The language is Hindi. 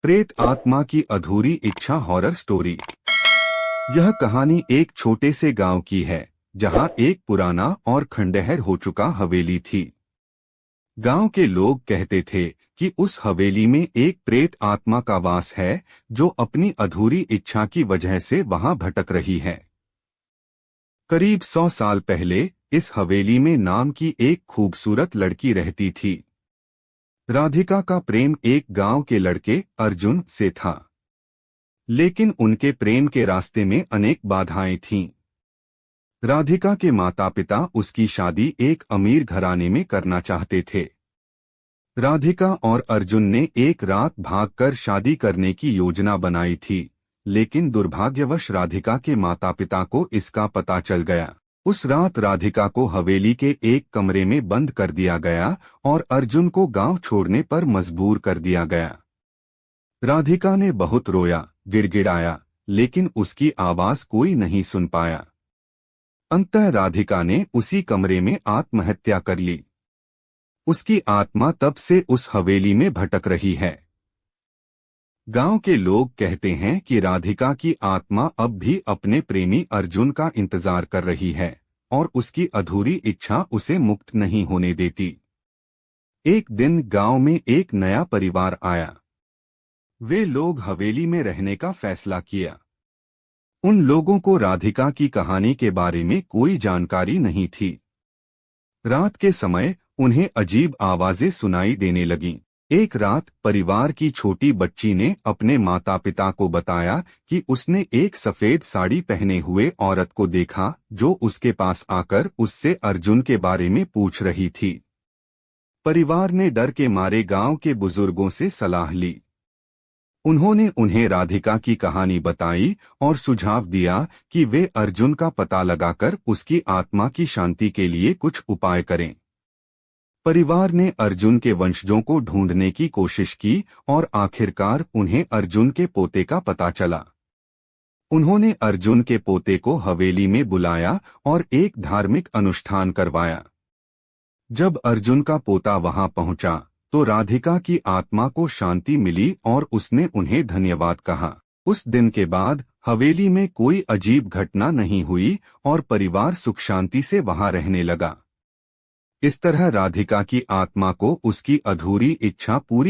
प्रेत आत्मा की अधूरी इच्छा हॉरर स्टोरी। यह कहानी एक छोटे से गांव की है जहां एक पुराना और खंडहर हो चुका हवेली थी। गांव के लोग कहते थे कि उस हवेली में एक प्रेत आत्मा का वास है जो अपनी अधूरी इच्छा की वजह से वहां भटक रही है। करीब 100 साल पहले इस हवेली में नाम की एक खूबसूरत लड़की रहती थी। राधिका का प्रेम एक गांव के लड़के अर्जुन से था, लेकिन उनके प्रेम के रास्ते में अनेक बाधाएं थीं। राधिका के माता पिता उसकी शादी एक अमीर घराने में करना चाहते थे। राधिका और अर्जुन ने एक रात भागकर शादी करने की योजना बनाई थी, लेकिन दुर्भाग्यवश राधिका के माता पिता को इसका पता चल गया। उस रात राधिका को हवेली के एक कमरे में बंद कर दिया गया और अर्जुन को गांव छोड़ने पर मजबूर कर दिया गया। राधिका ने बहुत रोया, गिड़गिड़ाया, लेकिन उसकी आवाज कोई नहीं सुन पाया। अंततः राधिका ने उसी कमरे में आत्महत्या कर ली। उसकी आत्मा तब से उस हवेली में भटक रही है। गांव के लोग कहते हैं कि राधिका की आत्मा अब भी अपने प्रेमी अर्जुन का इंतजार कर रही है और उसकी अधूरी इच्छा उसे मुक्त नहीं होने देती। एक दिन गांव में एक नया परिवार आया। वे लोग हवेली में रहने का फैसला किया। उन लोगों को राधिका की कहानी के बारे में कोई जानकारी नहीं थी। रात के समय उन्हें अजीब आवाजें सुनाई देने लगीं। एक रात परिवार की छोटी बच्ची ने अपने माता पिता को बताया कि उसने एक सफेद साड़ी पहने हुए औरत को देखा जो उसके पास आकर उससे अर्जुन के बारे में पूछ रही थी। परिवार ने डर के मारे गांव के बुजुर्गों से सलाह ली। उन्होंने उन्हें राधिका की कहानी बताई और सुझाव दिया कि वे अर्जुन का पता लगाकर उसकी आत्मा की शांति के लिए कुछ उपाय करें। परिवार ने अर्जुन के वंशजों को ढूंढने की कोशिश की और आखिरकार उन्हें अर्जुन के पोते का पता चला। उन्होंने अर्जुन के पोते को हवेली में बुलाया और एक धार्मिक अनुष्ठान करवाया। जब अर्जुन का पोता वहां पहुंचा तो राधिका की आत्मा को शांति मिली और उसने उन्हें धन्यवाद कहा। उस दिन के बाद हवेली में कोई अजीब घटना नहीं हुई और परिवार सुख शांति से वहां रहने लगा। इस तरह राधिका की आत्मा को उसकी अधूरी इच्छा पूरी